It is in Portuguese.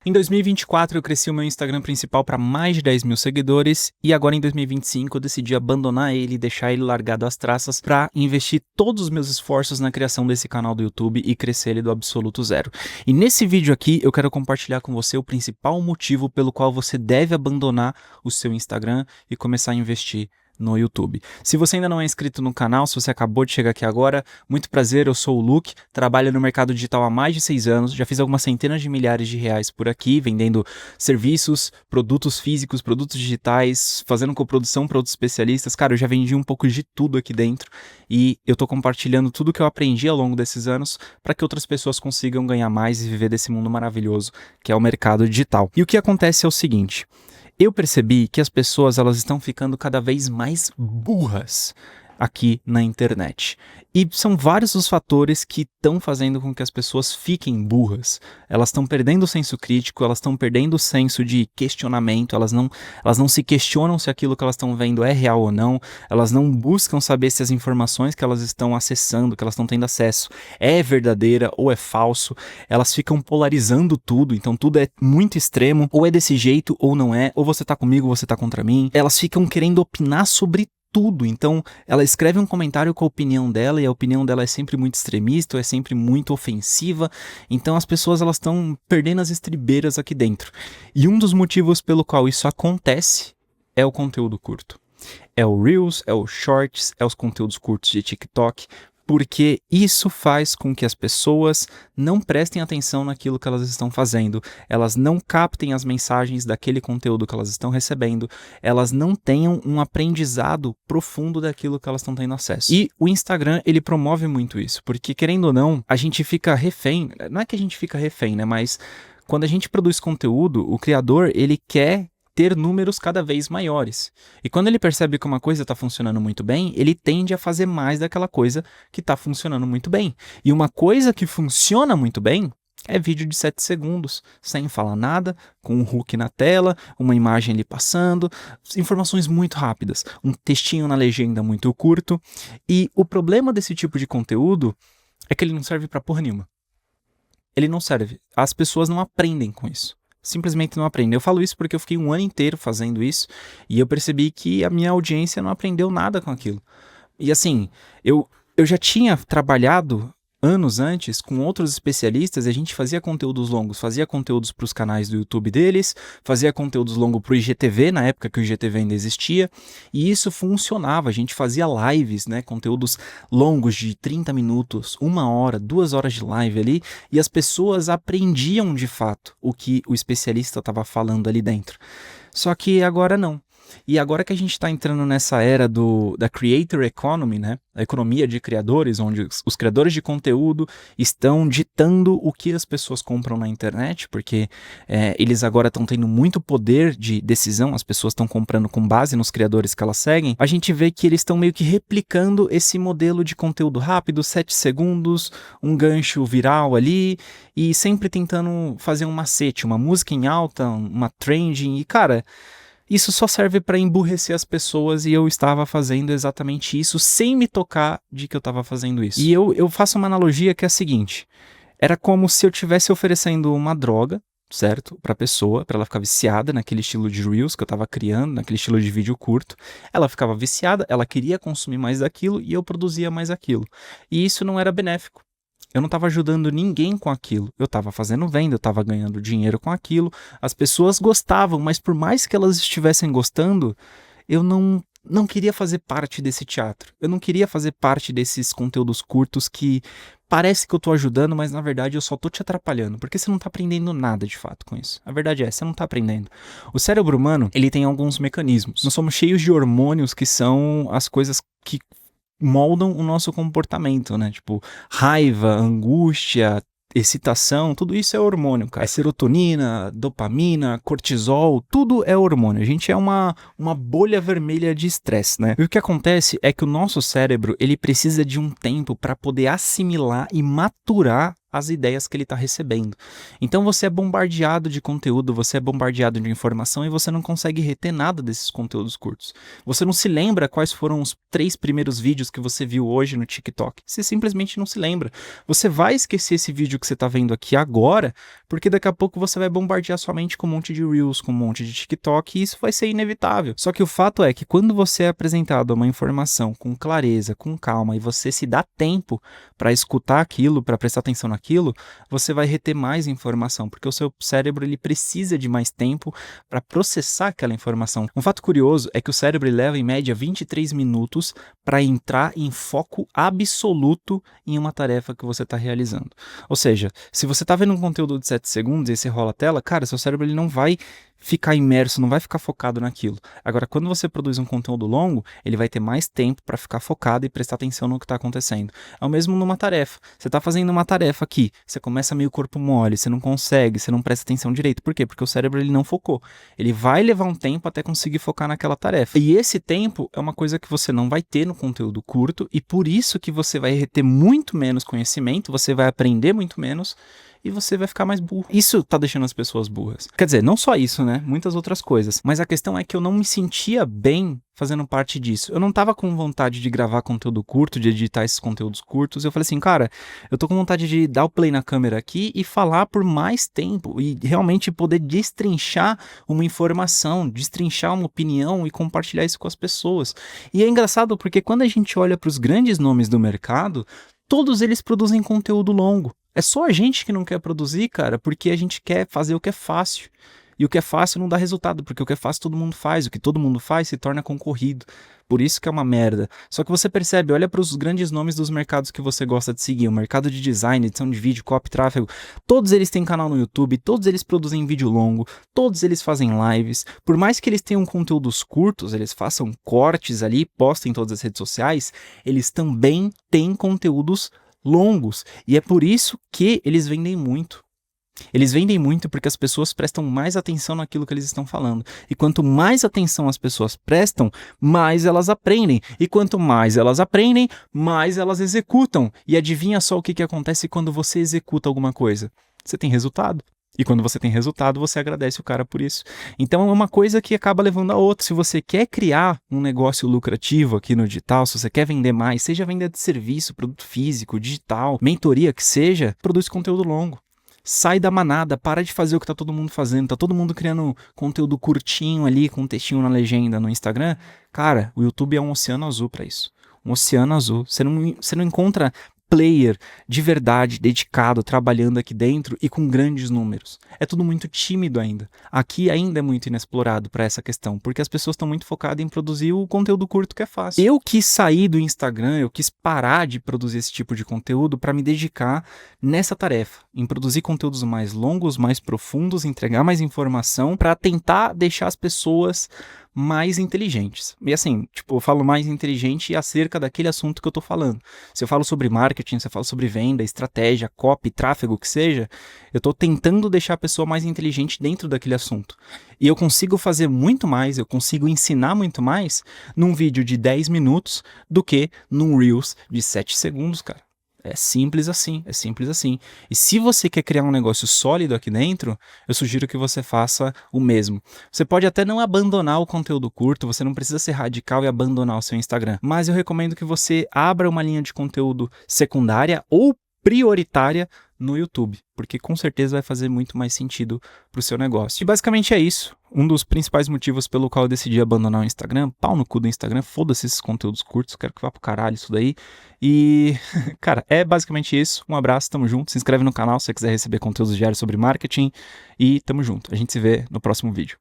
Em 2024 eu cresci o meu Instagram principal para mais de 10 mil seguidores e agora em 2025 eu decidi abandonar ele e deixar ele largado às traças para investir todos os meus esforços na criação desse canal do YouTube e crescer ele do absoluto zero. E nesse vídeo aqui eu quero compartilhar com você o principal motivo pelo qual você deve abandonar o seu Instagram e começar a investir no YouTube. Se você ainda não é inscrito no canal, se você acabou de chegar aqui agora, muito prazer, eu sou o Luke, trabalho no mercado digital há mais de 6 anos, já fiz algumas centenas de milhares de reais por aqui, vendendo serviços, produtos físicos, produtos digitais, fazendo coprodução para outros especialistas. Cara, eu já vendi um pouco de tudo aqui dentro e eu tô compartilhando tudo que eu aprendi ao longo desses anos para que outras pessoas consigam ganhar mais e viver desse mundo maravilhoso que é o mercado digital. E o que acontece é o seguinte: eu percebi que as pessoas elas estão ficando cada vez mais burras aqui na internet. E são vários os fatores que estão fazendo com que as pessoas fiquem burras. Elas estão perdendo o senso crítico, elas estão perdendo o senso de questionamento, elas não se questionam se aquilo que elas estão vendo é real ou não, elas não buscam saber se as informações que elas estão acessando, que elas estão tendo acesso, é verdadeira ou é falso. Elas ficam polarizando tudo, então tudo é muito extremo, ou é desse jeito ou não é, ou você tá comigo ou você tá contra mim. Elas ficam querendo opinar sobre tudo, então ela escreve um comentário com a opinião dela e a opinião dela é sempre muito extremista, ou é sempre muito ofensiva, então as pessoas elas estão perdendo as estribeiras aqui dentro. E um dos motivos pelo qual isso acontece é o conteúdo curto. É o Reels, é o Shorts, é os conteúdos curtos de TikTok, porque isso faz com que as pessoas não prestem atenção naquilo que elas estão fazendo, elas não captem as mensagens daquele conteúdo que elas estão recebendo, elas não tenham um aprendizado profundo daquilo que elas estão tendo acesso. E o Instagram, ele promove muito isso, porque querendo ou não, a gente fica refém, não é que a gente fica refém, né, mas quando a gente produz conteúdo, o criador, ele quer ter números cada vez maiores. E quando ele percebe que uma coisa está funcionando muito bem, ele tende a fazer mais daquela coisa que está funcionando muito bem. E uma coisa que funciona muito bem é vídeo de 7 segundos, sem falar nada, com um hook na tela, uma imagem ali passando, informações muito rápidas, um textinho na legenda muito curto. E o problema desse tipo de conteúdo é que ele não serve para porra nenhuma. Ele não serve. As pessoas não aprendem com isso. Simplesmente não aprendem. Eu falo isso porque eu fiquei um ano inteiro fazendo isso e eu percebi que a minha audiência não aprendeu nada com aquilo. E assim, eu já tinha trabalhado anos antes com outros especialistas e a gente fazia conteúdos longos, fazia conteúdos para os canais do YouTube deles, fazia conteúdos longos para o IGTV, na época que o IGTV ainda existia, e isso funcionava. A gente fazia lives, né, conteúdos longos de 30 minutos, 1 hora, 2 horas de live ali, e as pessoas aprendiam de fato o que o especialista estava falando ali dentro. Só que agora não. E agora que a gente está entrando nessa era da Creator Economy, né? A economia de criadores, onde os criadores de conteúdo estão ditando o que as pessoas compram na internet, porque eles agora estão tendo muito poder de decisão, as pessoas estão comprando com base nos criadores que elas seguem, a gente vê que eles estão meio que replicando esse modelo de conteúdo rápido, 7 segundos, um gancho viral ali, e sempre tentando fazer um macete, uma música em alta, uma trending, e cara, isso só serve para emburrecer as pessoas e eu estava fazendo exatamente isso sem me tocar de que eu estava fazendo isso. E eu faço uma analogia que é a seguinte: era como se eu estivesse oferecendo uma droga, certo? Para a pessoa, para ela ficar viciada naquele estilo de Reels que eu estava criando, naquele estilo de vídeo curto. Ela ficava viciada, ela queria consumir mais daquilo e eu produzia mais aquilo. E isso não era benéfico. Eu não estava ajudando ninguém com aquilo, eu estava fazendo venda, eu estava ganhando dinheiro com aquilo, as pessoas gostavam, mas por mais que elas estivessem gostando, eu não queria fazer parte desse teatro, eu não queria fazer parte desses conteúdos curtos que parece que eu estou ajudando, mas na verdade eu só estou te atrapalhando, porque você não está aprendendo nada de fato com isso. A verdade é, você não está aprendendo. O cérebro humano, ele tem alguns mecanismos, nós somos cheios de hormônios que são as coisas que moldam o nosso comportamento, né? Tipo, raiva, angústia, excitação, tudo isso é hormônio, cara. É serotonina, dopamina, cortisol, tudo é hormônio. A gente é uma bolha vermelha de estresse, né? E o que acontece é que o nosso cérebro, ele precisa de um tempo para poder assimilar e maturar as ideias que ele está recebendo. Então você é bombardeado de conteúdo, você é bombardeado de informação e você não consegue reter nada desses conteúdos curtos. Você não se lembra quais foram os 3 primeiros vídeos que você viu hoje no TikTok. Você simplesmente não se lembra. Você vai esquecer esse vídeo que você está vendo aqui agora, porque daqui a pouco você vai bombardear sua mente com um monte de Reels, com um monte de TikTok, e isso vai ser inevitável. Só que o fato é que quando você é apresentado uma informação com clareza, com calma, e você se dá tempo para escutar aquilo, para prestar atenção naquilo, você vai reter mais informação, porque o seu cérebro ele precisa de mais tempo para processar aquela informação. Um fato curioso é que o cérebro leva em média 23 minutos para entrar em foco absoluto em uma tarefa que você está realizando. Ou seja, se você está vendo um conteúdo de 7 segundos e você rola a tela, cara, seu cérebro ele não vai ficar imerso, não vai ficar focado naquilo. Agora, quando você produz um conteúdo longo, ele vai ter mais tempo para ficar focado e prestar atenção no que está acontecendo. É o mesmo numa tarefa. Você está fazendo uma tarefa aqui, você começa meio corpo mole, você não consegue, você não presta atenção direito. Por quê? Porque o cérebro ele não focou. Ele vai levar um tempo até conseguir focar naquela tarefa. E esse tempo é uma coisa que você não vai ter no conteúdo curto e por isso que você vai reter muito menos conhecimento, você vai aprender muito menos e você vai ficar mais burro. Isso tá deixando as pessoas burras. Quer dizer, não só isso, né? Muitas outras coisas. Mas a questão é que eu não me sentia bem fazendo parte disso. Eu não tava com vontade de gravar conteúdo curto, de editar esses conteúdos curtos. Eu falei assim, cara, eu tô com vontade de dar o play na câmera aqui e falar por mais tempo e realmente poder destrinchar uma informação, destrinchar uma opinião e compartilhar isso com as pessoas. E é engraçado porque quando a gente olha para os grandes nomes do mercado, todos eles produzem conteúdo longo. É só a gente que não quer produzir, cara, porque a gente quer fazer o que é fácil. E o que é fácil não dá resultado, porque o que é fácil todo mundo faz, o que todo mundo faz se torna concorrido. Por isso que é uma merda. Só que você percebe, olha para os grandes nomes dos mercados que você gosta de seguir, o mercado de design, edição de vídeo, copy, tráfego, todos eles têm canal no YouTube, todos eles produzem vídeo longo, todos eles fazem lives. Por mais que eles tenham conteúdos curtos, eles façam cortes ali, postem em todas as redes sociais, eles também têm conteúdos longos. E é por isso que eles vendem muito. Eles vendem muito porque as pessoas prestam mais atenção naquilo que eles estão falando. E quanto mais atenção as pessoas prestam, mais elas aprendem. E quanto mais elas aprendem, mais elas executam. E adivinha só o que acontece quando você executa alguma coisa? Você tem resultado. E quando você tem resultado, você agradece o cara por isso. Então é uma coisa que acaba levando a outra. Se você quer criar um negócio lucrativo aqui no digital, se você quer vender mais, seja venda de serviço, produto físico, digital, mentoria que seja, produz conteúdo longo. Sai da manada, para de fazer o que tá todo mundo fazendo. Tá todo mundo criando conteúdo curtinho ali, com um textinho na legenda no Instagram. Cara, o YouTube é um oceano azul para isso. Um oceano azul. Você não encontra player de verdade, dedicado, trabalhando aqui dentro e com grandes números. É tudo muito tímido ainda. Aqui ainda é muito inexplorado para essa questão, porque as pessoas estão muito focadas em produzir o conteúdo curto que é fácil. Eu quis sair do Instagram, eu quis parar de produzir esse tipo de conteúdo para me dedicar nessa tarefa, em produzir conteúdos mais longos, mais profundos, entregar mais informação para tentar deixar as pessoas mais inteligentes. E assim, tipo, eu falo mais inteligente acerca daquele assunto que eu tô falando. Se eu falo sobre marketing, se eu falo sobre venda, estratégia, copy, tráfego, o que seja, eu tô tentando deixar a pessoa mais inteligente dentro daquele assunto. E eu consigo fazer muito mais, eu consigo ensinar muito mais num vídeo de 10 minutos do que num Reels de 7 segundos, cara. É simples assim, é simples assim. E se você quer criar um negócio sólido aqui dentro, eu sugiro que você faça o mesmo. Você pode até não abandonar o conteúdo curto, você não precisa ser radical e abandonar o seu Instagram, mas eu recomendo que você abra uma linha de conteúdo secundária ou prioritária no YouTube, porque com certeza vai fazer muito mais sentido para o seu negócio. E basicamente é isso. Um dos principais motivos pelo qual eu decidi abandonar o Instagram, pau no cu do Instagram, foda-se esses conteúdos curtos, quero que vá pro caralho isso daí. E, cara, é basicamente isso. Um abraço, tamo junto. Se inscreve no canal se você quiser receber conteúdos diários sobre marketing. E tamo junto. A gente se vê no próximo vídeo.